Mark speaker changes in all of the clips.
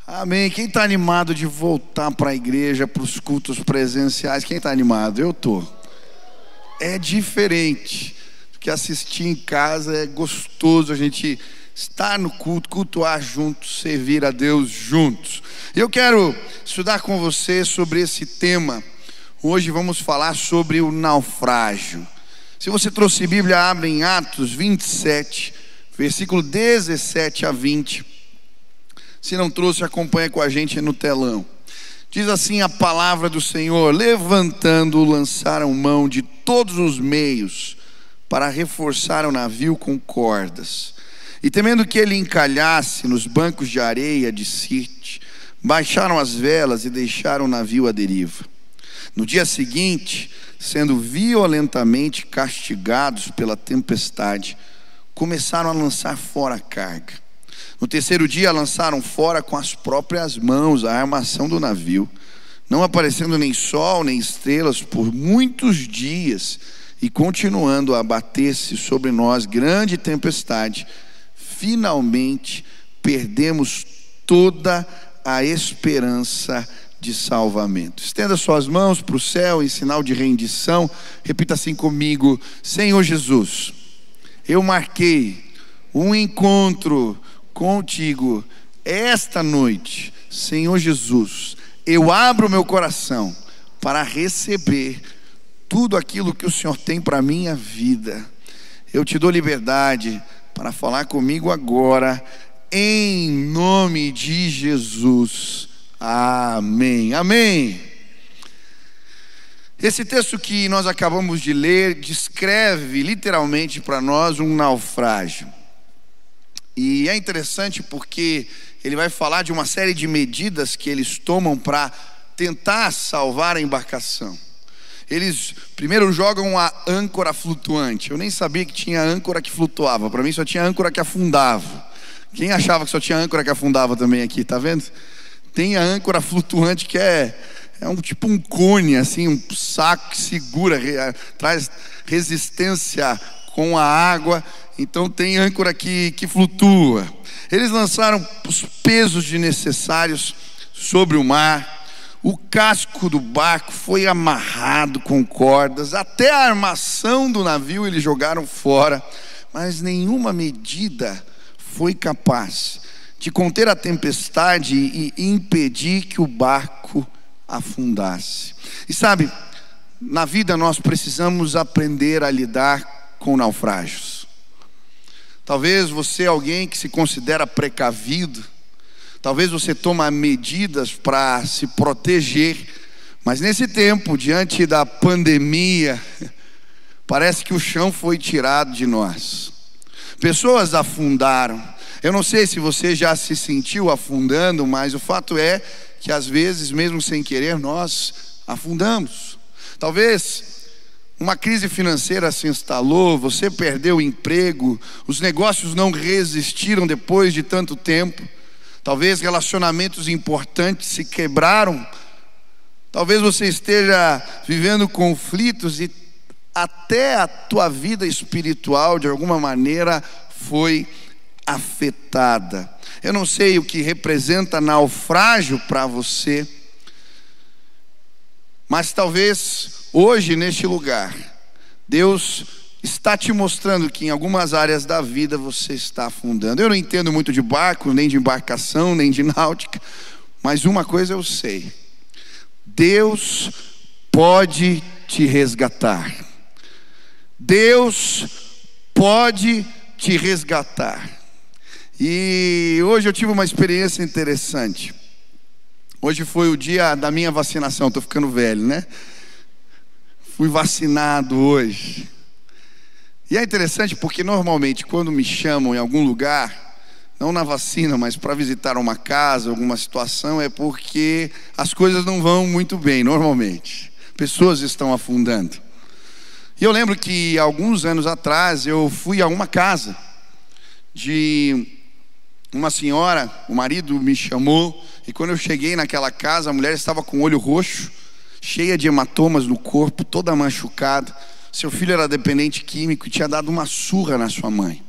Speaker 1: Amém. Quem está animado de voltar para a igreja, para os cultos presenciais? Quem está animado? Eu estou. É diferente, porque assistir em casa é gostoso, a gente estar no culto, cultuar juntos, servir a Deus juntos. Eu quero estudar com você sobre esse tema. Hoje vamos falar sobre o naufrágio. Se você trouxe Bíblia, abre em Atos 27, versículo 17 a 20. Se não trouxe, acompanha com a gente no telão. Diz assim a palavra do Senhor: levantando, lançaram mão de todos os meios para reforçar o navio com cordas. E temendo que ele encalhasse nos bancos de areia de Sirte, baixaram as velas e deixaram o navio à deriva. No dia seguinte, sendo violentamente castigados pela tempestade, começaram a lançar fora a carga. No terceiro dia lançaram fora com as próprias mãos a armação do navio, não aparecendo nem sol nem estrelas por muitos dias, e continuando a abater-se sobre nós grande tempestade, finalmente perdemos toda a esperança de salvamento. Estenda suas mãos para o céu em sinal de rendição. Repita assim comigo: Senhor Jesus, eu marquei um encontro contigo esta noite. Senhor Jesus, eu abro meu coração para receber tudo aquilo que o Senhor tem para a minha vida. Eu te dou liberdade para falar comigo agora, em nome de Jesus. Amém. Amém. Esse texto que nós acabamos de ler descreve literalmente para nós um naufrágio. E é interessante porque ele vai falar de uma série de medidas que eles tomam para tentar salvar a embarcação. Eles primeiro jogam a âncora flutuante. Eu nem sabia que tinha âncora que flutuava. Para mim só tinha âncora que afundava. Quem achava que só tinha âncora que afundava também aqui, tá vendo? Tem a âncora flutuante que é tipo um cone, assim, um saco que segura, traz resistência com a água. Então tem âncora que flutua. Eles lançaram os pesos desnecessários sobre o mar. O casco do barco foi amarrado com cordas. Até a armação do navio eles jogaram fora. Mas nenhuma medida foi capaz de conter a tempestade e impedir que o barco afundasse. E sabe, na vida nós precisamos aprender a lidar com naufrágios. Talvez você é alguém que se considera precavido. Talvez você toma medidas para se proteger. Mas nesse tempo, diante da pandemia, parece que o chão foi tirado de nós. Pessoas afundaram. Eu não sei se você já se sentiu afundando, mas o fato é que às vezes, mesmo sem querer, nós afundamos. Talvez uma crise financeira se instalou, você perdeu o emprego, os negócios não resistiram depois de tanto tempo. Talvez relacionamentos importantes se quebraram. Talvez você esteja vivendo conflitos e até a tua vida espiritual de alguma maneira foi afetada. Eu não sei o que representa naufrágio para você, mas talvez hoje neste lugar Deus está te mostrando que em algumas áreas da vida você está afundando. Eu não entendo muito de barco, nem de embarcação, nem de náutica, mas uma coisa eu sei: Deus pode te resgatar. Deus pode te resgatar. E hoje eu tive uma experiência interessante. Hoje foi o dia da minha vacinação. Estou ficando velho, né? Fui vacinado hoje. E é interessante porque normalmente quando me chamam em algum lugar, não na vacina, mas para visitar uma casa, alguma situação, é porque as coisas não vão muito bem normalmente. Pessoas estão afundando. E eu lembro que alguns anos atrás eu fui a uma casa de uma senhora, o marido me chamou, e quando eu cheguei naquela casa, a mulher estava com o olho roxo, cheia de hematomas no corpo, toda machucada. Seu filho era dependente químico e tinha dado uma surra na sua mãe.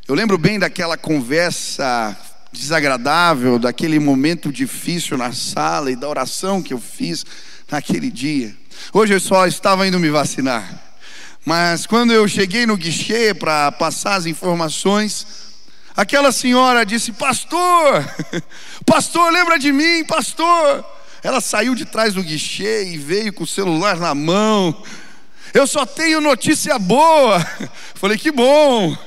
Speaker 1: Eu lembro bem daquela conversa desagradável, daquele momento difícil na sala e da oração que eu fiz naquele dia. Hoje eu só estava indo me vacinar, mas quando eu cheguei no guichê para passar as informações, aquela senhora disse: pastor, pastor, lembra de mim, pastor? Ela saiu de trás do guichê e veio com o celular na mão. Eu só tenho notícia boa. Falei: que bom.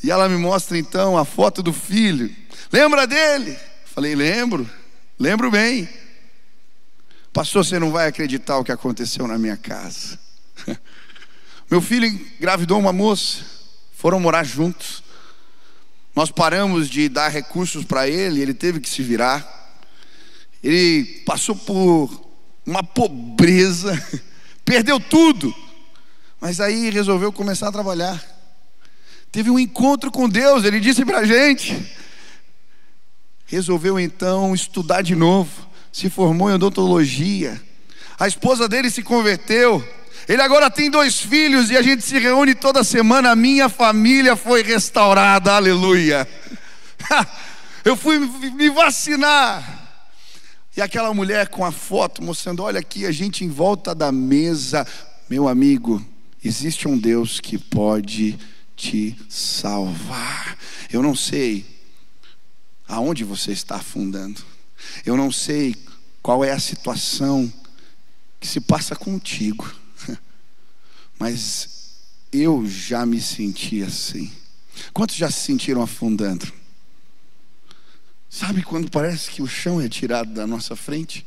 Speaker 1: E ela me mostra então a foto do filho. Lembra dele? Falei: lembro bem. Pastor, você não vai acreditar o que aconteceu na minha casa. Meu filho engravidou uma moça, foram morar juntos. Nós paramos de dar recursos para ele, ele teve que se virar. Ele passou por uma pobreza, perdeu tudo, mas aí resolveu começar a trabalhar. Teve um encontro com Deus, ele disse para a gente. Resolveu então estudar de novo, se formou em odontologia. A esposa dele se converteu. Ele agora tem 2 filhos e a gente se reúne toda semana. A minha família foi restaurada, aleluia. Eu fui me vacinar. E aquela mulher com a foto mostrando: olha aqui, a gente em volta da mesa. Meu amigo, existe um Deus que pode te salvar. Eu não sei aonde você está afundando. Eu não sei qual é a situação que se passa contigo, mas eu já me senti assim. Quantos já se sentiram afundando? Sabe quando parece que o chão é tirado da nossa frente?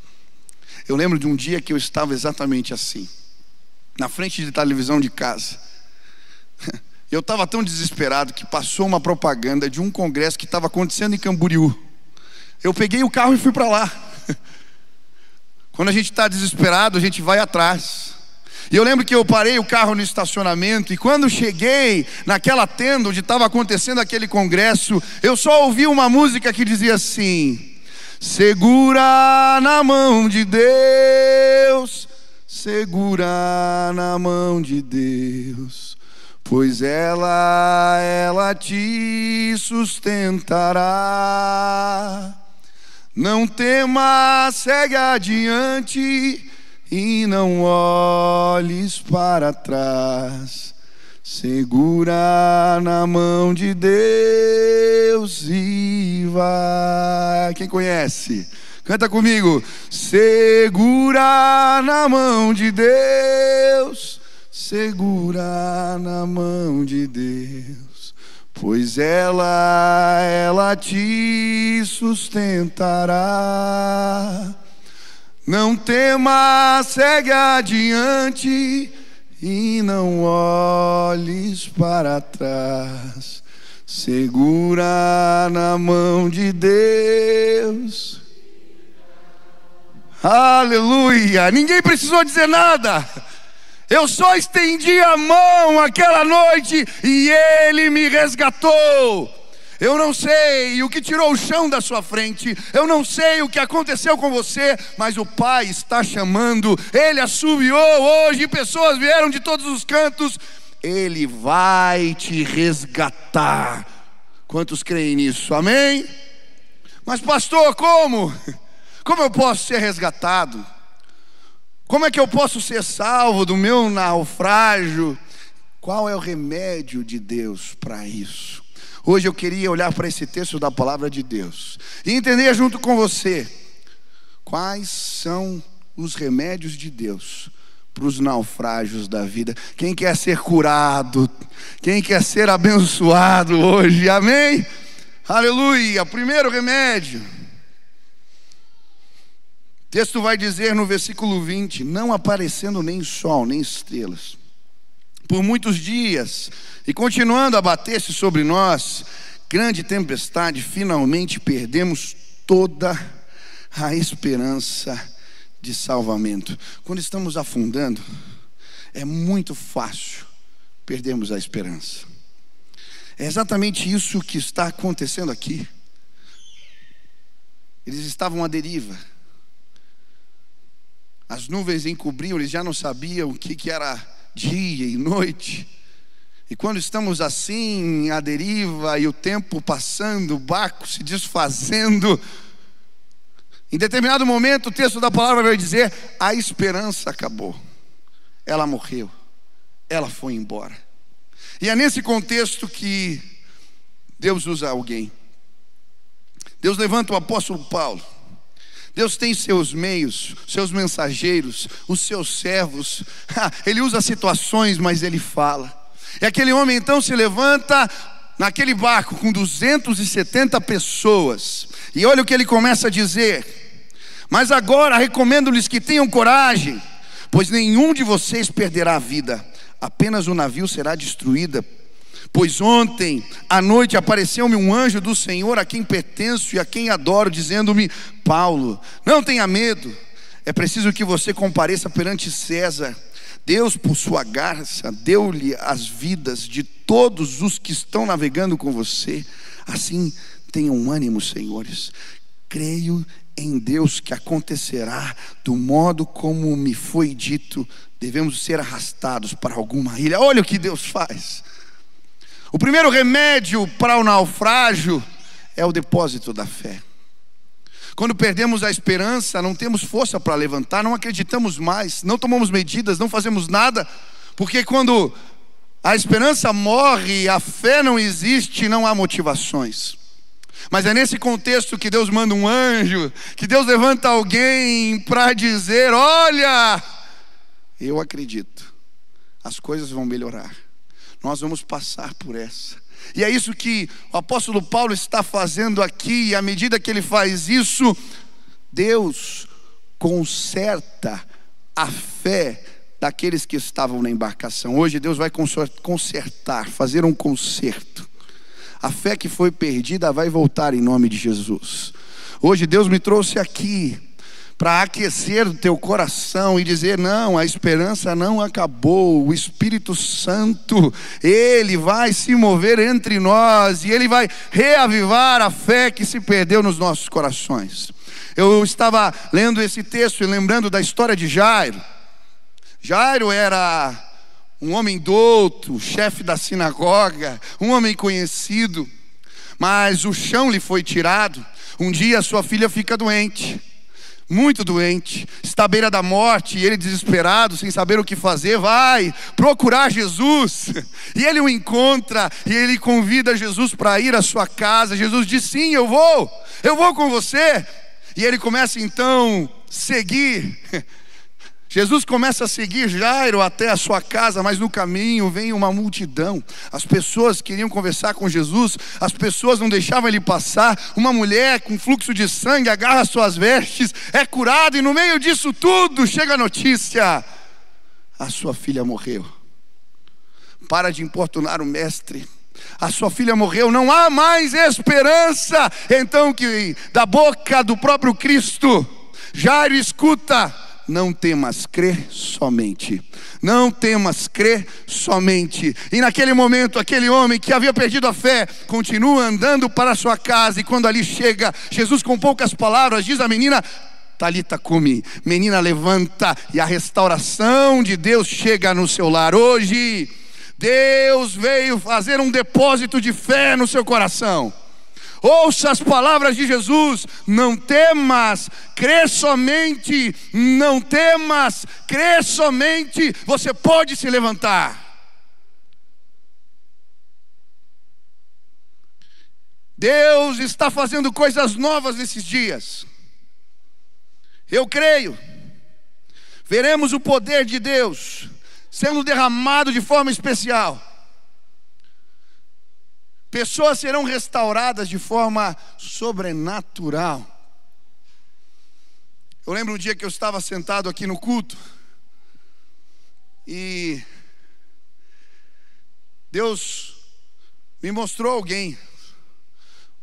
Speaker 1: Eu lembro de um dia que eu estava exatamente assim, na frente de televisão de casa. Eu estava tão desesperado que passou uma propaganda de um congresso que estava acontecendo em Camboriú. Eu peguei o carro e fui para lá. Quando a gente está desesperado, a gente vai atrás. E eu lembro que eu parei o carro no estacionamento, e quando cheguei naquela tenda onde estava acontecendo aquele congresso, eu só ouvi uma música que dizia assim: segura na mão de Deus, segura na mão de Deus, pois ela te sustentará. Não temas, segue adiante e não olhes para trás. Segura na mão de Deus e vai. Quem conhece? Canta comigo. Segura na mão de Deus, segura na mão de Deus, pois ela te sustentará. Não temas, segue adiante e não olhes para trás. Segura na mão de Deus. Aleluia! Ninguém precisou dizer nada. Eu só estendi a mão aquela noite e Ele me resgatou. Eu não sei o que tirou o chão da sua frente, eu não sei o que aconteceu com você, mas o Pai está chamando. Ele assobiou hoje, pessoas vieram de todos os cantos. Ele vai te resgatar. Quantos creem nisso? Amém? Mas pastor, como? Como eu posso ser resgatado? Como é que eu posso ser salvo do meu naufrágio? Qual é o remédio de Deus para isso? Hoje eu queria olhar para esse texto da palavra de Deus e entender junto com você quais são os remédios de Deus para os naufrágios da vida. Quem quer ser curado? Quem quer ser abençoado hoje? Amém? Aleluia! Primeiro remédio. O texto vai dizer no versículo 20: não aparecendo nem sol, nem estrelas, por muitos dias, e continuando a bater-se sobre nós grande tempestade, finalmente perdemos toda a esperança de salvamento. Quando estamos afundando, é muito fácil perdermos a esperança. É exatamente isso que está acontecendo aqui. Eles estavam à deriva. As nuvens encobriam, eles já não sabiam o que era dia e noite. E quando estamos assim, à deriva, e o tempo passando, o barco se desfazendo, em determinado momento o texto da palavra vai dizer: a esperança acabou, ela morreu, ela foi embora. E é nesse contexto que Deus usa alguém. Deus levanta o apóstolo Paulo. Deus tem seus meios, seus mensageiros, os seus servos. Ele usa situações, mas ele fala. E aquele homem então se levanta naquele barco com 270 pessoas. E olha o que ele começa a dizer: mas agora recomendo-lhes que tenham coragem, pois nenhum de vocês perderá a vida, apenas o navio será destruído. Pois ontem à noite apareceu-me um anjo do Senhor, a quem pertenço e a quem adoro, dizendo-me: Paulo, não tenha medo, é preciso que você compareça perante César. Deus, por sua graça, deu-lhe as vidas de todos os que estão navegando com você. Assim, tenham ânimo, senhores. Creio em Deus que acontecerá do modo como me foi dito. Devemos ser arrastados para alguma ilha. Olha o que Deus faz. O primeiro remédio para o naufrágio é o depósito da fé. Quando perdemos a esperança, não temos força para levantar, não acreditamos mais, não tomamos medidas, não fazemos nada, porque quando a esperança morre, a fé não existe, não há motivações. Mas é nesse contexto que Deus manda um anjo, que Deus levanta alguém para dizer: olha, eu acredito, as coisas vão melhorar. Nós vamos passar por essa. E é isso que o apóstolo Paulo está fazendo aqui. E à medida que ele faz isso, Deus conserta a fé daqueles que estavam na embarcação. Hoje Deus vai consertar, fazer um conserto. A fé que foi perdida vai voltar em nome de Jesus. Hoje Deus me trouxe aqui para aquecer o teu coração e dizer: não, a esperança não acabou. O Espírito Santo, Ele vai se mover entre nós e Ele vai reavivar a fé que se perdeu nos nossos corações. Eu estava lendo esse texto e lembrando da história de Jairo. Jairo era um homem douto, chefe da sinagoga, um homem conhecido, mas o chão lhe foi tirado. Um dia sua filha fica doente, muito doente, está à beira da morte, e ele, desesperado, sem saber o que fazer, vai procurar Jesus. E ele o encontra, e ele convida Jesus para ir à sua casa. Jesus diz: sim, eu vou com você. E ele começa então a seguir. Jesus começa a seguir Jairo até a sua casa, mas no caminho vem uma multidão. As pessoas queriam conversar com Jesus, as pessoas não deixavam ele passar. Uma mulher com fluxo de sangue agarra suas vestes, é curada, e no meio disso tudo chega a notícia: a sua filha morreu. Para de importunar o mestre, a sua filha morreu, não há mais esperança. Então que da boca do próprio Cristo, Jairo escuta: não temas, crê somente. Não temas, crê somente. E naquele momento, aquele homem que havia perdido a fé continua andando para a sua casa. E quando ali chega, Jesus, com poucas palavras, diz à menina: Talita cumi, menina, levanta. E a restauração de Deus chega no seu lar. Hoje Deus veio fazer um depósito de fé no seu coração. Ouça as palavras de Jesus: não temas, crê somente. Não temas, crê somente. Você pode se levantar. Deus está fazendo coisas novas nesses dias. Eu creio. Veremos o poder de Deus sendo derramado de forma especial. Pessoas serão restauradas de forma sobrenatural. Eu lembro um dia que eu estava sentado aqui no culto e Deus me mostrou alguém.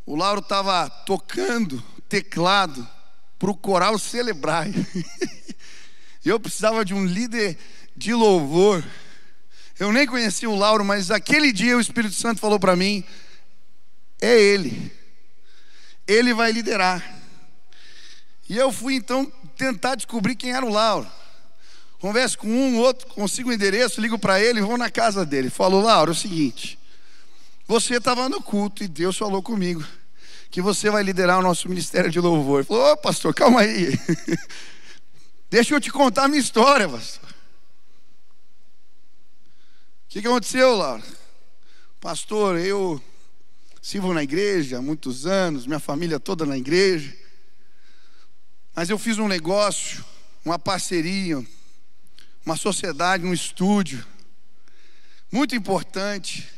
Speaker 1: O Lauro estava tocando teclado para o coral celebrar. Eu precisava de um líder de louvor. Eu nem conhecia o Lauro, mas aquele dia o Espírito Santo falou para mim: é ele. Ele vai liderar. E eu fui então tentar descobrir quem era o Lauro. converso com um, outro, consigo o endereço, ligo para ele e vou na casa dele. Falo: Lauro, é o seguinte, você estava no culto e Deus falou comigo que você vai liderar o nosso ministério de louvor. Ele falou: ô pastor, calma aí. Deixa eu te contar a minha história, pastor. O que aconteceu, Lauro? Pastor, eu sirvo na igreja há muitos anos, minha família toda na igreja, mas eu fiz um negócio, uma parceria, uma sociedade, um estúdio muito importante,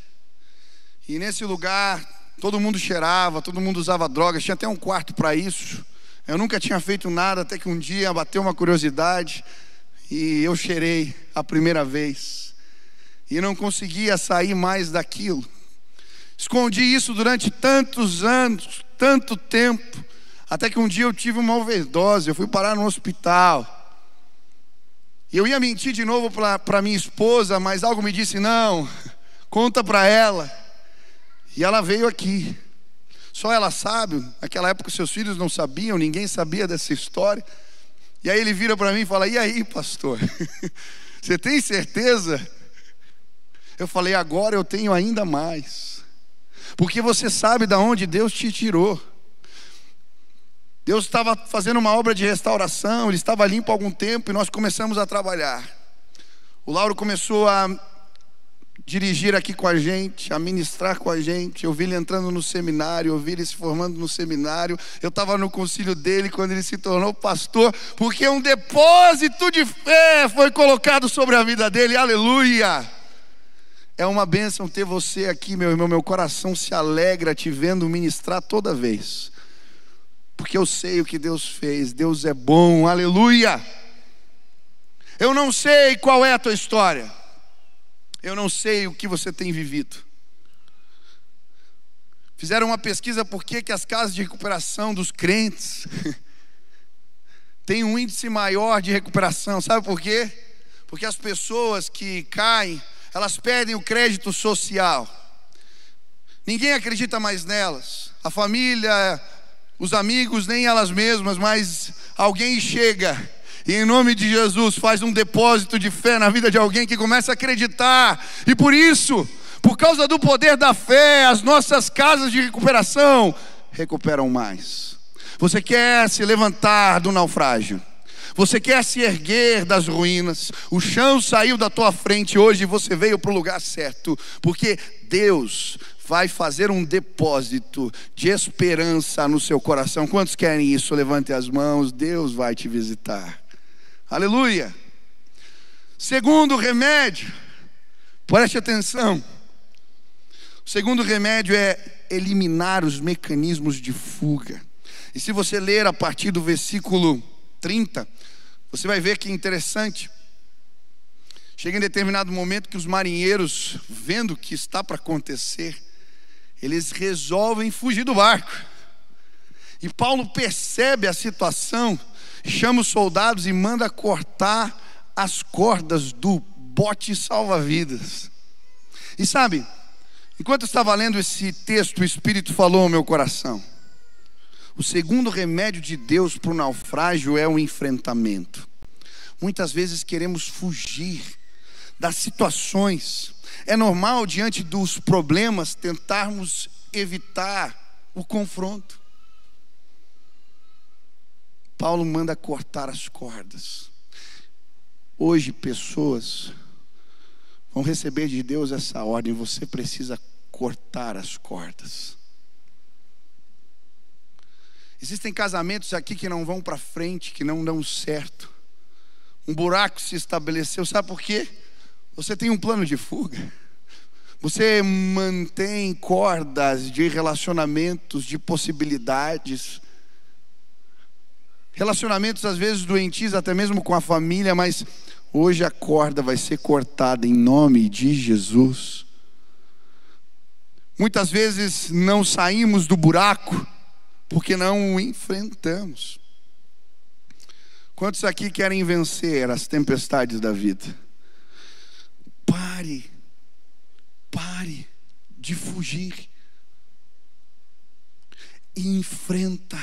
Speaker 1: e nesse lugar todo mundo cheirava, todo mundo usava drogas, tinha até um quarto para isso. Eu nunca tinha feito nada, até que um dia bateu uma curiosidade e eu cheirei a primeira vez e não conseguia sair mais daquilo. Escondi isso durante tantos anos, tanto tempo, até que um dia eu tive uma overdose, eu fui parar no hospital. E eu ia mentir de novo para minha esposa, mas algo me disse: não, conta para ela. E ela veio aqui. Só ela sabe, naquela época seus filhos não sabiam, ninguém sabia dessa história. E aí ele vira para mim e fala: e aí, pastor, você tem certeza? Eu falei: agora eu tenho ainda mais, porque você sabe de onde Deus te tirou. Deus estava fazendo uma obra de restauração, ele estava limpo há algum tempo e nós começamos a trabalhar. O Lauro começou a dirigir aqui com a gente, a ministrar com a gente. Eu vi ele entrando no seminário, eu vi ele se formando no seminário. Eu estava no concílio dele quando ele se tornou pastor, porque um depósito de fé foi colocado sobre a vida dele. Aleluia! É uma bênção ter você aqui, meu irmão. Meu coração se alegra te vendo ministrar toda vez, porque eu sei o que Deus fez. Deus é bom, aleluia. Eu não sei qual é a tua história, eu não sei o que você tem vivido. Fizeram uma pesquisa por que as casas de recuperação dos crentes têm um índice maior de recuperação. Sabe por quê? Porque as pessoas que caem, elas perdem o crédito social. Ninguém acredita mais nelas, a família, os amigos, nem elas mesmas, mas alguém chega e em nome de Jesus faz um depósito de fé na vida de alguém que começa a acreditar. E por isso, por causa do poder da fé, as nossas casas de recuperação recuperam mais. Você quer se levantar do naufrágio, você quer se erguer das ruínas, o chão saiu da tua frente hoje e você veio para o lugar certo, porque Deus vai fazer um depósito de esperança no seu coração. Quantos querem isso? Levante as mãos. Deus vai te visitar. Aleluia. Segundo remédio, preste atenção. O segundo remédio é eliminar os mecanismos de fuga. E se você ler a partir do versículo 30, você vai ver que interessante. Chega em determinado momento que os marinheiros, vendo o que está para acontecer, eles resolvem fugir do barco. E Paulo percebe a situação, chama os soldados e manda cortar as cordas do bote salva-vidas. E sabe, enquanto eu estava lendo esse texto, o Espírito falou ao meu coração: o segundo remédio de Deus para o naufrágio é o enfrentamento. Muitas vezes queremos fugir das situações. É normal, diante dos problemas, tentarmos evitar o confronto. Paulo manda cortar as cordas. Hoje pessoas vão receber de Deus essa ordem: você precisa cortar as cordas. Existem casamentos aqui que não vão para frente, que não dão certo. Um buraco se estabeleceu, sabe por quê? Você tem um plano de fuga. Você mantém cordas de relacionamentos, de possibilidades. Relacionamentos às vezes doentios, até mesmo com a família, mas hoje a corda vai ser cortada em nome de Jesus. Muitas vezes não saímos do buraco porque não o enfrentamos. Quantos aqui querem vencer as tempestades da vida? Pare de fugir e enfrenta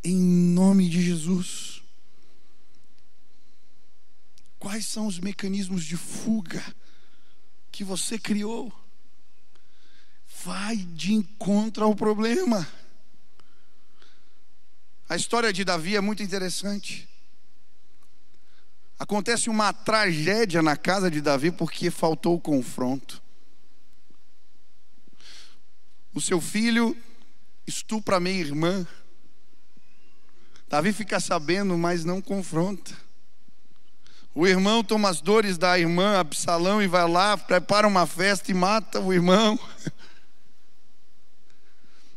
Speaker 1: em nome de Jesus. Quais são os mecanismos de fuga que você criou? Vai de encontro ao problema. A história de Davi é muito interessante. Acontece uma tragédia na casa de Davi porque faltou o confronto. O seu filho estupra a meia-irmã. Davi fica sabendo, mas não confronta. O irmão toma as dores da irmã Absalão e vai lá, prepara uma festa e mata o irmão.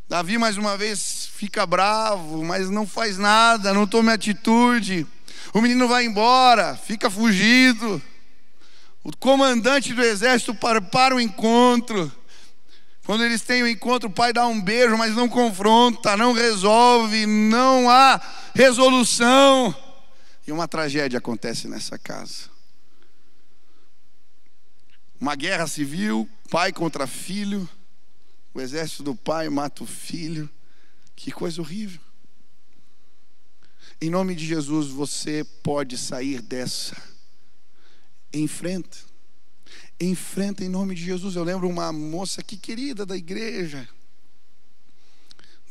Speaker 1: Davi mais uma vez fica bravo, mas não faz nada, não toma atitude. O menino vai embora, fica fugido. O comandante do exército para o encontro. Quando eles têm o encontro, o pai dá um beijo, mas não confronta, não resolve, não há resolução. E uma tragédia acontece nessa casa. Uma guerra civil, pai contra filho. O exército do pai mata o filho. Que coisa horrível. Em nome de Jesus, você pode sair dessa. Enfrenta. Enfrenta em nome de Jesus. Eu lembro uma moça que querida da igreja.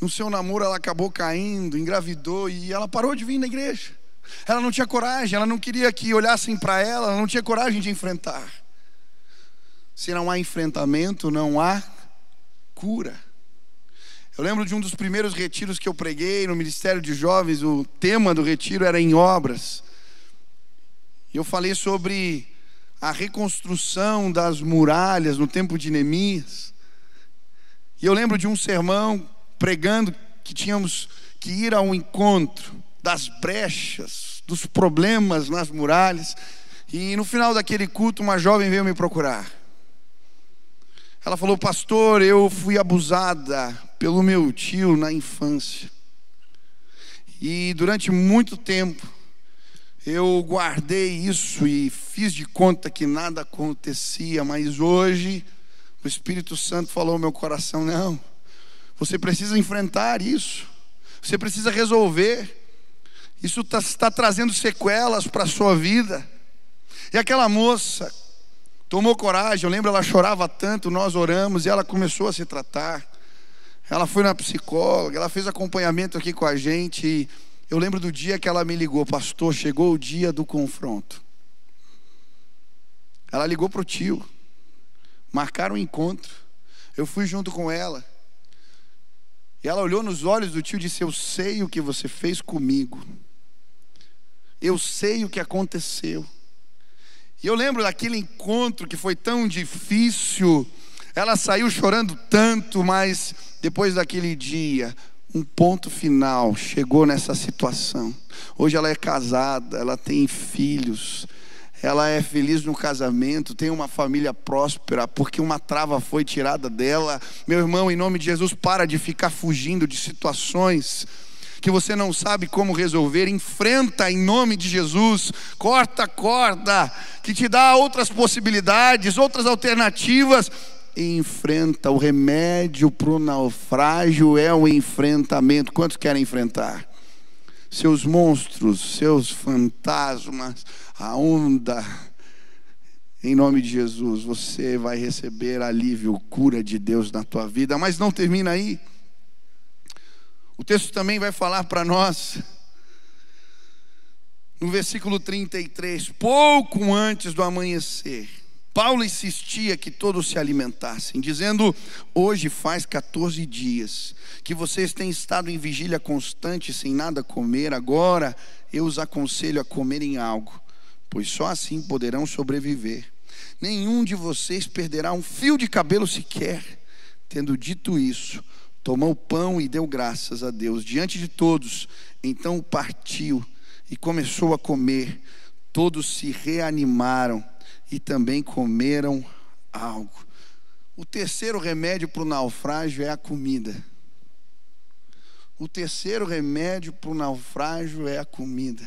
Speaker 1: No seu namoro ela acabou caindo, engravidou e ela parou de vir na igreja. Ela não tinha coragem, ela não queria que olhassem para ela, ela não tinha coragem de enfrentar. Se não há enfrentamento, não há cura. Eu lembro de um dos primeiros retiros que eu preguei no Ministério de Jovens. O tema do retiro era em obras. E eu falei sobre a reconstrução das muralhas no tempo de Neemias. E eu lembro de um sermão pregando que tínhamos que ir ao encontro das brechas, dos problemas nas muralhas. E no final daquele culto, uma jovem veio me procurar. Ela falou: pastor, eu fui abusada pelo meu tio na infância. E durante muito tempo eu guardei isso e fiz de conta que nada acontecia. Mas hoje o Espírito Santo falou ao meu coração: não, você precisa enfrentar isso. Você precisa resolver. Isso está trazendo sequelas para a sua vida. E aquela moça tomou coragem. Eu lembro, ela chorava tanto, nós oramos e ela começou a se tratar. Ela foi na psicóloga, ela fez acompanhamento aqui com a gente. E eu lembro do dia que ela me ligou: pastor, chegou o dia do confronto. Ela ligou para o tio, marcaram um encontro. Eu fui junto com ela. E ela olhou nos olhos do tio e disse: eu sei o que você fez comigo. Eu sei o que aconteceu. E eu lembro daquele encontro que foi tão difícil. Ela saiu chorando tanto, mas depois daquele dia, um ponto final chegou nessa situação. Hoje ela é casada, ela tem filhos, ela é feliz no casamento, tem uma família próspera, porque uma trava foi tirada dela. Meu irmão, em nome de Jesus, para de ficar fugindo de situações que você não sabe como resolver. Enfrenta em nome de Jesus. Corta a corda que te dá outras possibilidades, outras alternativas. E enfrenta. O remédio para o naufrágio é o enfrentamento. Quantos querem enfrentar? Seus monstros, seus fantasmas, a onda. Em nome de Jesus, você vai receber alívio, cura de Deus na tua vida. Mas não termina aí. O texto também vai falar para nós, no versículo 33, pouco antes do amanhecer, Paulo insistia que todos se alimentassem, dizendo: hoje faz 14 dias que vocês têm estado em vigília constante sem nada comer. Agora eu os aconselho a comerem algo, pois só assim poderão sobreviver. Nenhum de vocês perderá um fio de cabelo sequer. Tendo dito isso, tomou o pão e deu graças a Deus diante de todos. Então partiu e começou a comer. Todos se reanimaram e também comeram algo. O terceiro remédio para o naufrágio é a comida. O terceiro remédio para o naufrágio é a comida.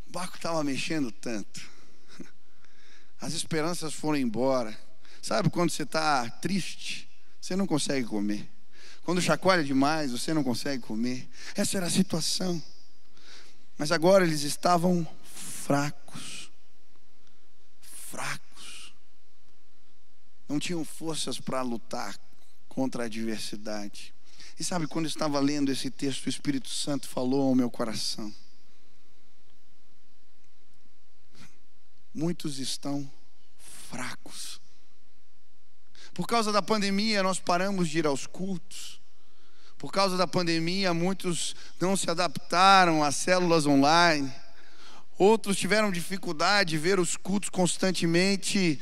Speaker 1: O barco estava mexendo tanto. As esperanças foram embora. Sabe quando você está triste? Você não consegue comer. Quando chacoalha demais, você não consegue comer. Essa era a situação. Mas agora eles estavam fracos. Não tinham forças para lutar contra a adversidade. E sabe, quando eu estava lendo esse texto, o Espírito Santo falou ao meu coração: muitos estão fracos. Por causa da pandemia, nós paramos de ir aos cultos. Por causa da pandemia, muitos não se adaptaram às células online. Outros tiveram dificuldade de ver os cultos constantemente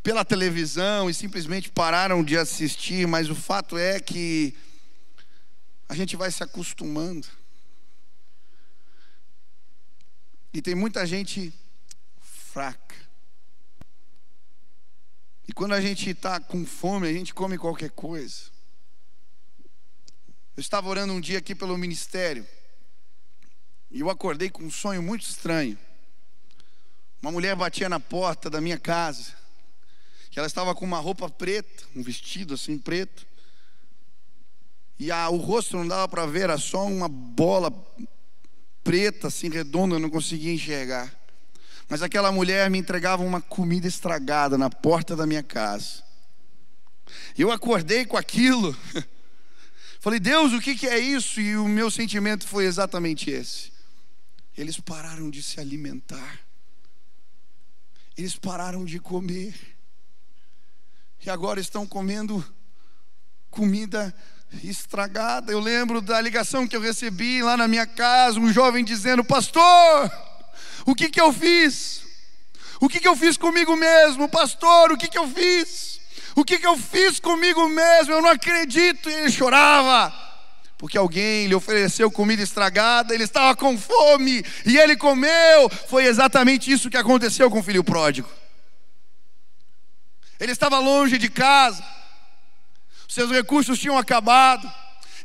Speaker 1: pela televisão e simplesmente pararam de assistir. Mas o fato é que a gente vai se acostumando. E tem muita gente fraca. E quando a gente está com fome, a gente come qualquer coisa. Eu estava orando um dia aqui pelo ministério. E eu acordei com um sonho muito estranho. Uma mulher batia na porta da minha casa. Que ela estava com uma roupa preta, um vestido assim preto. E o rosto não dava para ver, era só uma bola preta assim redonda, eu não conseguia enxergar. Mas aquela mulher me entregava uma comida estragada na porta da minha casa. Eu acordei com aquilo. Falei: Deus, o que é isso? E o meu sentimento foi exatamente esse. Eles pararam de se alimentar. Eles pararam de comer. E agora estão comendo comida estragada. Eu lembro da ligação que eu recebi lá na minha casa, um jovem dizendo: pastor, o que eu fiz? O que eu fiz comigo mesmo? Pastor, o que eu fiz? O que eu fiz comigo mesmo? Eu não acredito. E ele chorava, porque alguém lhe ofereceu comida estragada. Ele estava com fome e ele comeu. Foi exatamente isso que aconteceu com o filho pródigo. Ele estava longe de casa, seus recursos tinham acabado,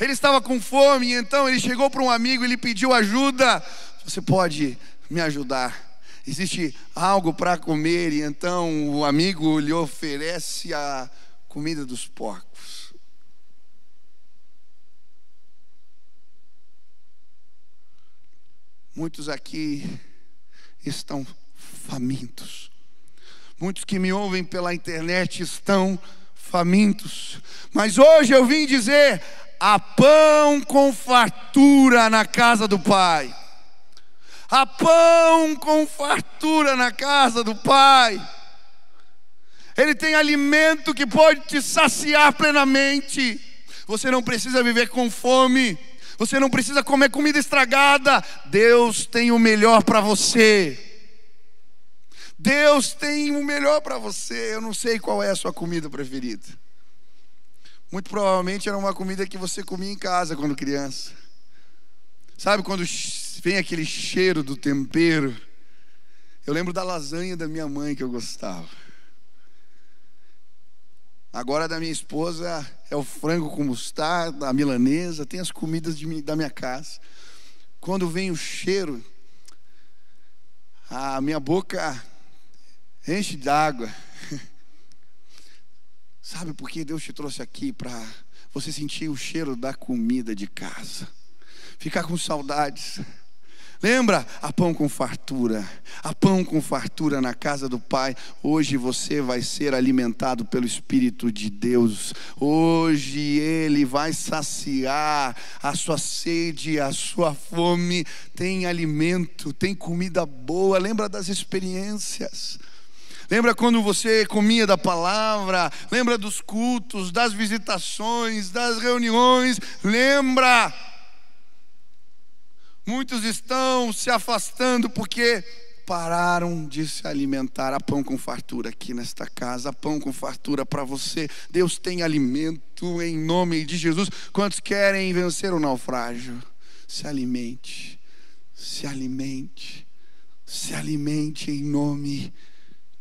Speaker 1: ele estava com fome. E então ele chegou para um amigo e lhe pediu ajuda: você pode me ajudar? Existe algo para comer? E então o amigo lhe oferece a comida dos porcos. Muitos aqui estão famintos. Muitos que me ouvem pela internet estão famintos. Mas hoje eu vim dizer: há pão com fartura na casa do Pai. Há pão com fartura na casa do Pai. Ele tem alimento que pode te saciar plenamente. Você não precisa viver com fome. Você não precisa comer comida estragada. Deus tem o melhor para você. Deus tem o melhor para você. Eu não sei qual é a sua comida preferida. Muito provavelmente era uma comida que você comia em casa quando criança. Sabe quando vem aquele cheiro do tempero? Eu lembro da lasanha da minha mãe que eu gostava. Agora da minha esposa é o frango com mostarda, a milanesa. Tem as comidas da minha casa. Quando vem o cheiro, a minha boca enche d'água. Sabe por que Deus te trouxe aqui? Para você sentir o cheiro da comida de casa, ficar com saudades. Lembra? Há pão com fartura. Há pão com fartura na casa do Pai. Hoje você vai ser alimentado pelo Espírito de Deus. Hoje Ele vai saciar a sua sede, a sua fome. Tem alimento, tem comida boa. Lembra das experiências. Lembra quando você comia da palavra? Lembra dos cultos, das visitações, das reuniões? Lembra? Muitos estão se afastando porque pararam de se alimentar. Há pão com fartura aqui nesta casa. Há pão com fartura para você. Deus tem alimento em nome de Jesus. Quantos querem vencer o naufrágio? Se alimente. Se alimente. Se alimente em nome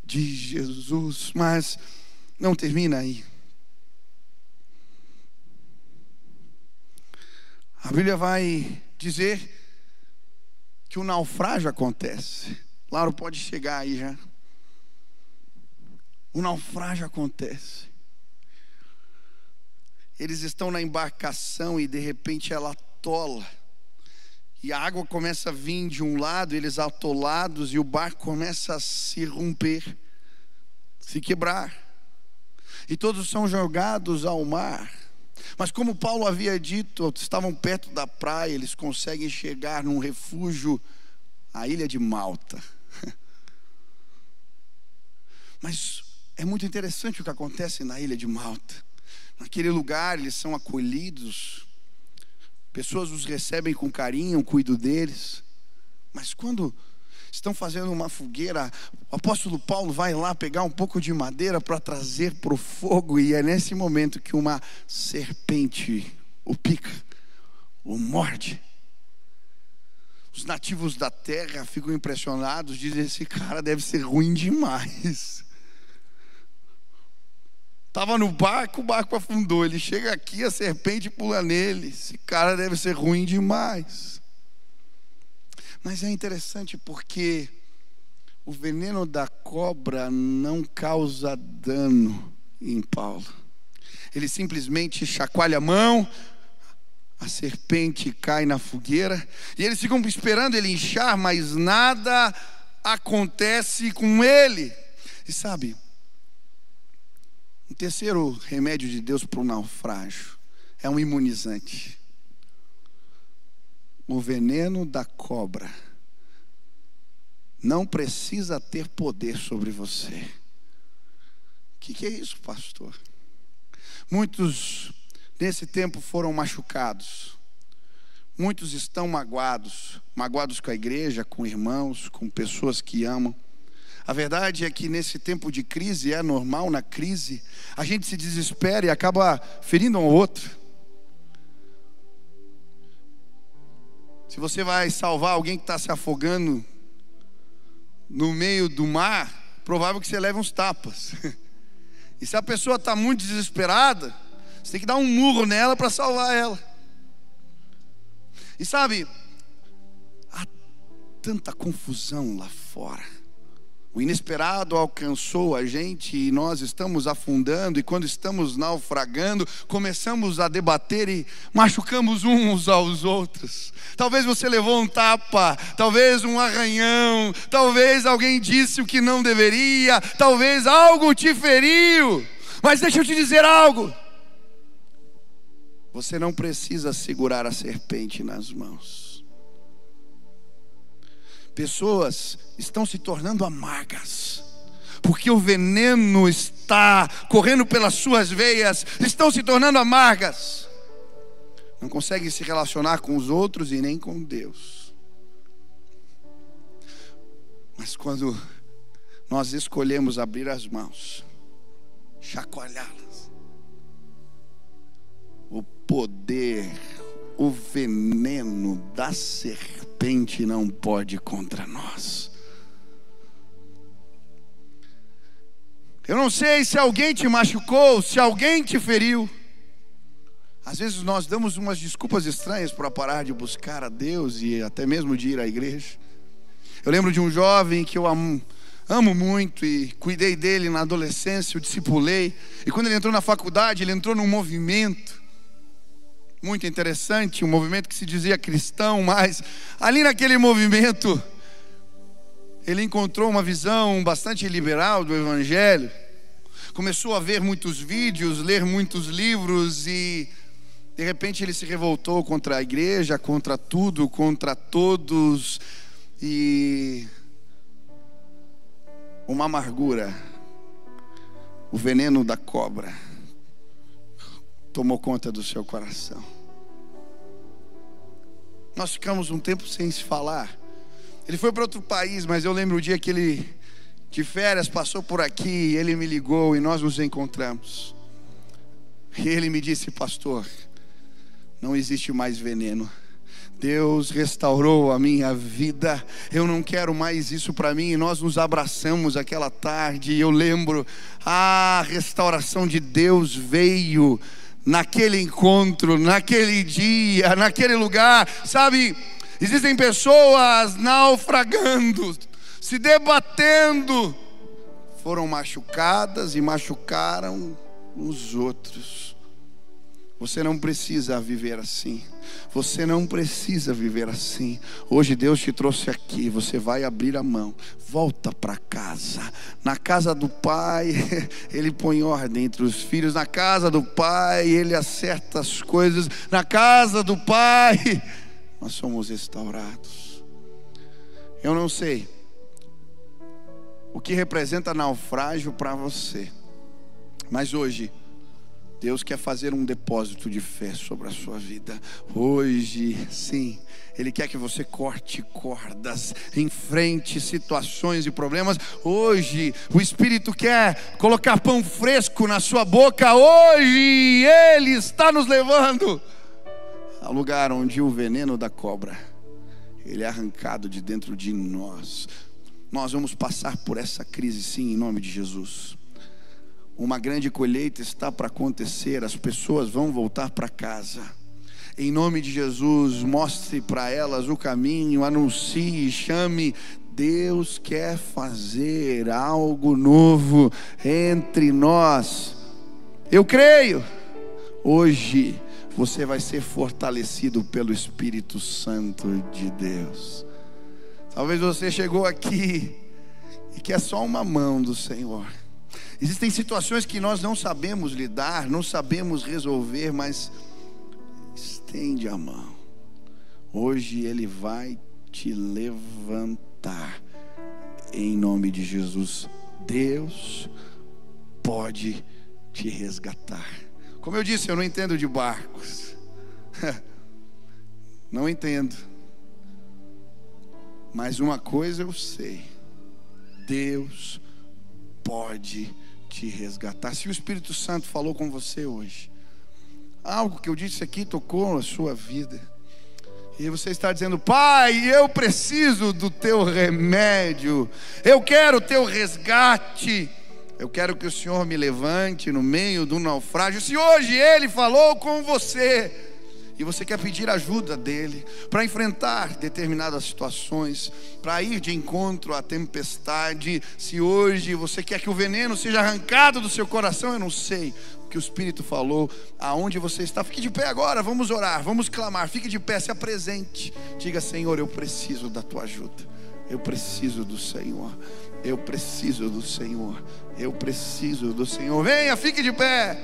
Speaker 1: de Jesus. Mas não termina aí. A Bíblia vai dizer que o naufrágio acontece. Lauro, pode chegar aí já. O naufrágio acontece. Eles estão na embarcação e de repente ela atola. E a água começa a vir de um lado, eles atolados, e o barco começa a se romper, se quebrar. E todos são jogados ao mar. Mas como Paulo havia dito, estavam perto da praia, eles conseguem chegar num refúgio, a ilha de Malta. Mas é muito interessante o que acontece na ilha de Malta. Naquele lugar eles são acolhidos, pessoas os recebem com carinho, cuidam deles. Mas quando estão fazendo uma fogueira, o apóstolo Paulo vai lá pegar um pouco de madeira para trazer para o fogo, e é nesse momento que uma serpente o pica, o morde. Os nativos da terra ficam impressionados, dizem: esse cara deve ser ruim demais. Estava no barco, o barco afundou, ele chega aqui, a serpente pula nele, esse cara deve ser ruim demais. Mas é interessante porque o veneno da cobra não causa dano em Paulo. Ele simplesmente chacoalha a mão, a serpente cai na fogueira, e eles ficam esperando ele inchar, mas nada acontece com ele. E sabe, o terceiro remédio de Deus para o naufrágio é um imunizante. O veneno da cobra não precisa ter poder sobre você. O que é isso, pastor? Muitos nesse tempo foram machucados. Muitos estão magoados com a igreja, com irmãos, com pessoas que amam. A verdade é que nesse tempo de crise, é normal na crise, a gente se desespera e acaba ferindo um ao outro. Se você vai salvar alguém que está se afogando no meio do mar, provável que você leve uns tapas. E se a pessoa está muito desesperada, você tem que dar um murro nela para salvar ela. E sabe, há tanta confusão lá fora. O inesperado alcançou a gente e nós estamos afundando, e quando estamos naufragando, começamos a debater e machucamos uns aos outros. Talvez você levou um tapa, talvez um arranhão, talvez alguém disse o que não deveria, talvez algo te feriu. Mas deixa eu te dizer algo: você não precisa segurar a serpente nas mãos. Pessoas estão se tornando amargas, porque o veneno está correndo pelas suas veias, estão se tornando amargas. Não conseguem se relacionar com os outros e nem com Deus. Mas quando nós escolhemos abrir as mãos, chacoalhá-las, o poder, o veneno da serpente não pode contra nós. Eu não sei se alguém te machucou, se alguém te feriu. Às vezes nós damos umas desculpas estranhas para parar de buscar a Deus e até mesmo de ir à igreja. Eu lembro de um jovem que eu amo muito e cuidei dele na adolescência, o discipulei. E quando ele entrou na faculdade, ele entrou num movimento muito interessante, um movimento que se dizia cristão, mas ali naquele movimento ele encontrou uma visão bastante liberal do evangelho. Começou a ver muitos vídeos, ler muitos livros, e de repente ele se revoltou contra a igreja, contra tudo, contra todos, e uma amargura, o veneno da cobra tomou conta do seu coração. Nós ficamos um tempo sem se falar. Ele foi para outro país, mas eu lembro o dia que ele, de férias, passou por aqui, ele me ligou e nós nos encontramos. E ele me disse: pastor, não existe mais veneno. Deus restaurou a minha vida, eu não quero mais isso para mim. E nós nos abraçamos aquela tarde, e eu lembro, a restauração de Deus veio naquele encontro, naquele dia, naquele lugar. Sabe, existem pessoas naufragando, se debatendo, foram machucadas e machucaram os outros. Você não precisa viver assim. Você não precisa viver assim. Hoje Deus te trouxe aqui. Você vai abrir a mão. Volta para casa. Na casa do Pai, Ele põe ordem entre os filhos. Na casa do Pai, Ele acerta as coisas. Na casa do Pai, nós somos restaurados. Eu não sei o que representa naufrágio para você, mas hoje Deus quer fazer um depósito de fé sobre a sua vida. Hoje, sim, Ele quer que você corte cordas, enfrente situações e problemas. Hoje, o Espírito quer colocar pão fresco na sua boca. Hoje, Ele está nos levando ao lugar onde o veneno da cobra, ele é arrancado de dentro de nós. Nós vamos passar por essa crise, sim, em nome de Jesus. Uma grande colheita está para acontecer. As pessoas vão voltar para casa. Em nome de Jesus, mostre para elas o caminho, anuncie, chame. Deus quer fazer algo novo entre nós. Eu creio. Hoje você vai ser fortalecido pelo Espírito Santo de Deus. Talvez você chegou aqui e quer só uma mão do Senhor. Existem situações que nós não sabemos lidar, não sabemos resolver, mas estende a mão. Hoje Ele vai te levantar em nome de Jesus. Deus pode te resgatar. Como eu disse, eu não entendo de barcos. Não entendo. Mas uma coisa eu sei: Deus pode te resgatar. Se o Espírito Santo falou com você hoje, algo que eu disse aqui tocou a sua vida, e você está dizendo: Pai, eu preciso do teu remédio, eu quero o teu resgate, eu quero que o Senhor me levante no meio do naufrágio. Se hoje Ele falou com você e você quer pedir ajuda dEle para enfrentar determinadas situações, para ir de encontro à tempestade, se hoje você quer que o veneno seja arrancado do seu coração, eu não sei o que o Espírito falou, aonde você está, fique de pé agora, vamos orar, vamos clamar, fique de pé, se apresente, diga: Senhor, eu preciso da tua ajuda, eu preciso do Senhor, eu preciso do Senhor, eu preciso do Senhor. Venha, fique de pé.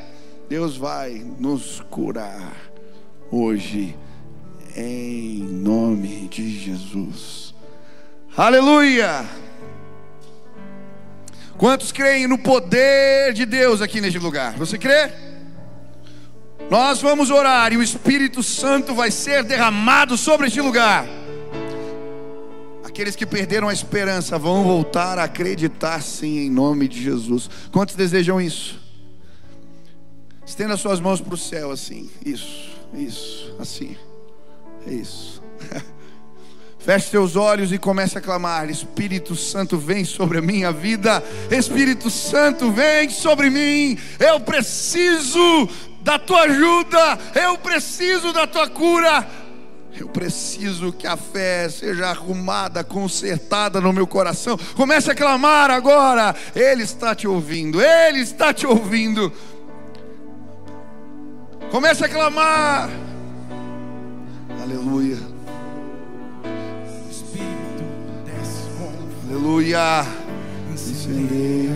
Speaker 1: Deus vai nos curar hoje, em nome de Jesus. Aleluia! Quantos creem no poder de Deus aqui neste lugar? Você crê? Nós vamos orar e o Espírito Santo vai ser derramado sobre este lugar. Aqueles que perderam a esperança vão voltar a acreditar, sim, em nome de Jesus. Quantos desejam isso? Estenda suas mãos para o céu assim. Isso, assim. É isso. Feche seus olhos e comece a clamar: Espírito Santo, vem sobre a minha vida. Espírito Santo, vem sobre mim. Eu preciso da tua ajuda. Eu preciso da tua cura. Eu preciso que a fé seja arrumada, consertada no meu coração. Comece a clamar agora. Ele está te ouvindo. Ele está te ouvindo. Comece a clamar. Aleluia. Espírito desce. Aleluia. Incendeia.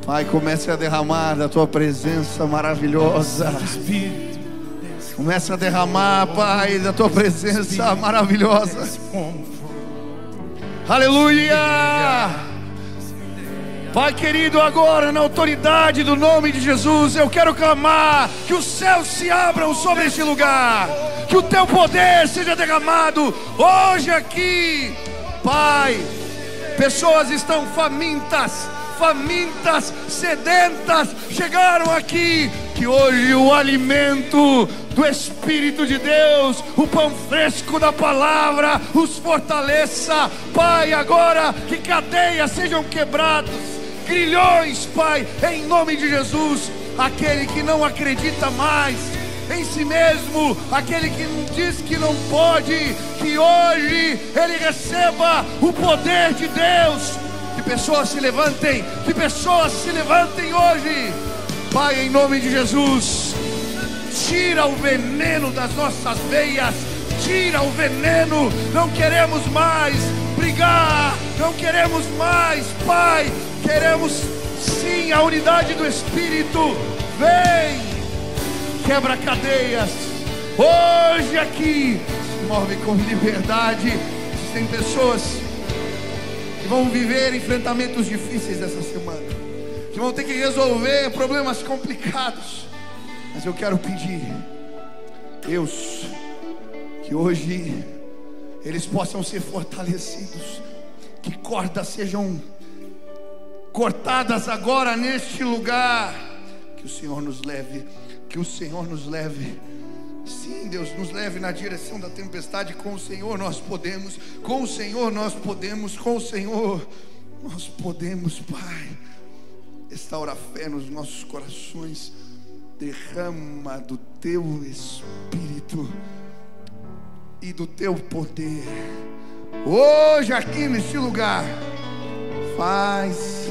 Speaker 1: Pai, comece a derramar da tua presença maravilhosa. Comece a derramar, Pai, da tua presença maravilhosa. Aleluia. Pai querido, agora na autoridade do nome de Jesus, eu quero clamar que os céus se abram sobre este lugar, que o teu poder seja derramado hoje aqui. Pai, pessoas estão famintas, sedentas, chegaram aqui, que hoje o alimento do Espírito de Deus, o pão fresco da palavra, os fortaleça. Pai, agora que cadeias sejam quebradas, grilhões, Pai, em nome de Jesus. Aquele que não acredita mais em si mesmo, aquele que diz que não pode, que hoje ele receba o poder de Deus. Que pessoas se levantem, que pessoas se levantem hoje. Pai, em nome de Jesus, tira o veneno das nossas veias, tira o veneno. Não queremos mais brigar, não queremos mais, Pai, queremos sim a unidade do Espírito. Vem, quebra cadeias. Hoje aqui se move com liberdade. Existem pessoas que vão viver enfrentamentos difíceis essa semana, que vão ter que resolver problemas complicados, mas eu quero pedir, Deus, que hoje eles possam ser fortalecidos, que cordas sejam cortadas agora neste lugar, que o Senhor nos leve, que o Senhor nos leve. Sim, Deus, nos leve na direção da tempestade. Com o Senhor nós podemos, com o Senhor nós podemos, com o Senhor nós podemos, Pai. Restaura a fé nos nossos corações, derrama do Teu Espírito e do Teu poder hoje aqui neste lugar. Faz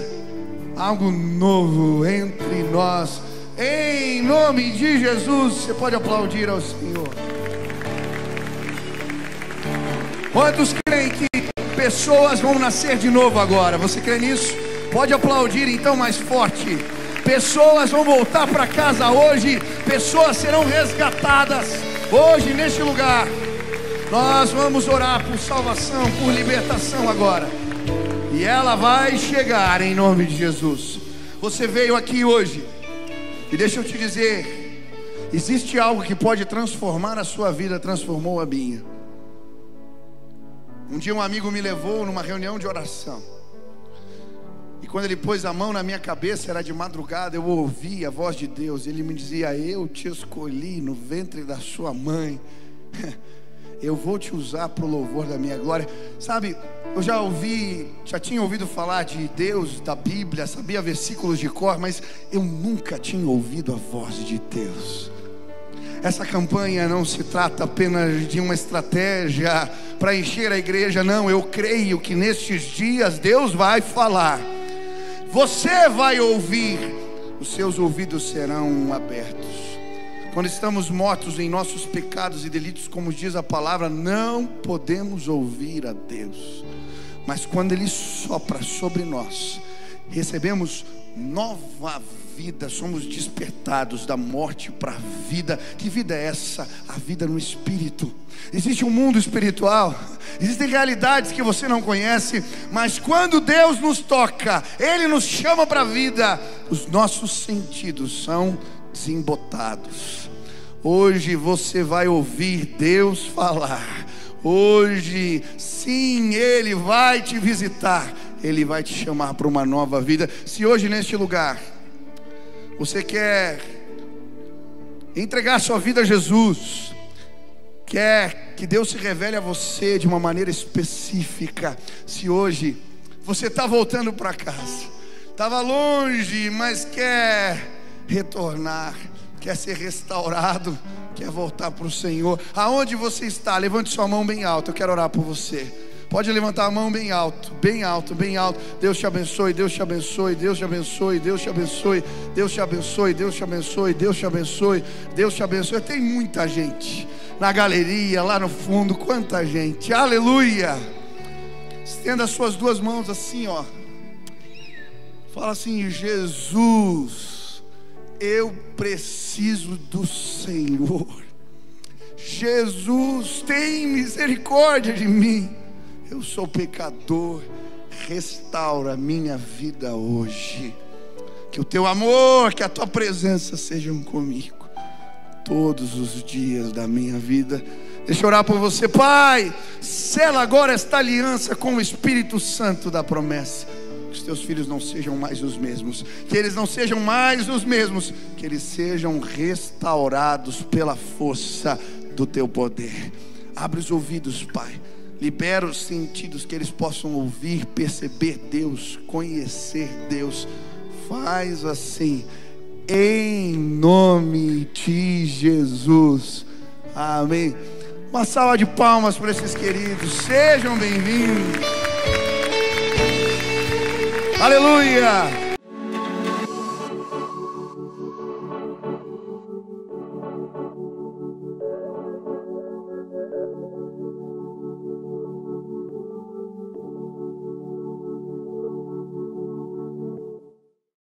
Speaker 1: algo novo entre nós, em nome de Jesus. Você pode aplaudir ao Senhor. Quantos creem que pessoas vão nascer de novo agora? Você crê nisso? Pode aplaudir então mais forte. Pessoas vão voltar para casa hoje, pessoas serão resgatadas hoje neste lugar. Nós vamos orar por salvação, por libertação agora, e ela vai chegar em nome de Jesus. Você veio aqui hoje, e deixa eu te dizer, existe algo que pode transformar a sua vida, transformou a minha. Um dia um amigo me levou numa reunião de oração, e quando ele pôs a mão na minha cabeça, era de madrugada, eu ouvi a voz de Deus. Ele me dizia: eu te escolhi no ventre da sua mãe, eu vou te usar para o louvor da minha glória. Sabe, eu já tinha ouvido falar de Deus, da Bíblia, sabia versículos de cor, mas eu nunca tinha ouvido a voz de Deus. Essa campanha não se trata apenas de uma estratégia para encher a igreja, não. Eu creio que nestes dias Deus vai falar, você vai ouvir, os seus ouvidos serão abertos. Quando estamos mortos em nossos pecados e delitos, como diz a palavra, não podemos ouvir a Deus. Mas quando Ele sopra sobre nós, recebemos nova vida, somos despertados da morte para a vida. Que vida é essa? A vida no Espírito. Existe um mundo espiritual, existem realidades que você não conhece, mas quando Deus nos toca, Ele nos chama para a vida, os nossos sentidos são desembotados. Hoje você vai ouvir Deus falar. Hoje sim, Ele vai te visitar, Ele vai te chamar para uma nova vida. Se hoje neste lugar você quer entregar sua vida a Jesus, quer que Deus se revele a você de uma maneira específica, se hoje você está voltando para casa, estava longe, mas quer retornar, quer ser restaurado, quer voltar para o Senhor, aonde você está, levante sua mão bem alta, eu quero orar por você. Pode levantar a mão bem alto, bem alto, bem alto. Deus te abençoe, Deus te abençoe, Deus te abençoe, Deus te abençoe, Deus te abençoe, Deus te abençoe, Deus te abençoe, Deus te abençoe. Tem muita gente na galeria, lá no fundo, quanta gente, aleluia. Estenda as suas duas mãos assim, ó. Fala assim: Jesus, eu preciso do Senhor. Jesus, tem misericórdia de mim. Eu sou pecador, restaura a minha vida hoje. Que o teu amor, que a tua presença sejam comigo todos os dias da minha vida. Deixa eu orar por você. Pai, sela agora esta aliança com o Espírito Santo da promessa. Que os teus filhos não sejam mais os mesmos, que eles não sejam mais os mesmos, que eles sejam restaurados pela força do teu poder. Abre os ouvidos, Pai. Libera os sentidos, que eles possam ouvir, perceber Deus, conhecer Deus. Faz assim, em nome de Jesus. Amém. Uma salva de palmas para esses queridos. Sejam bem-vindos. Aleluia.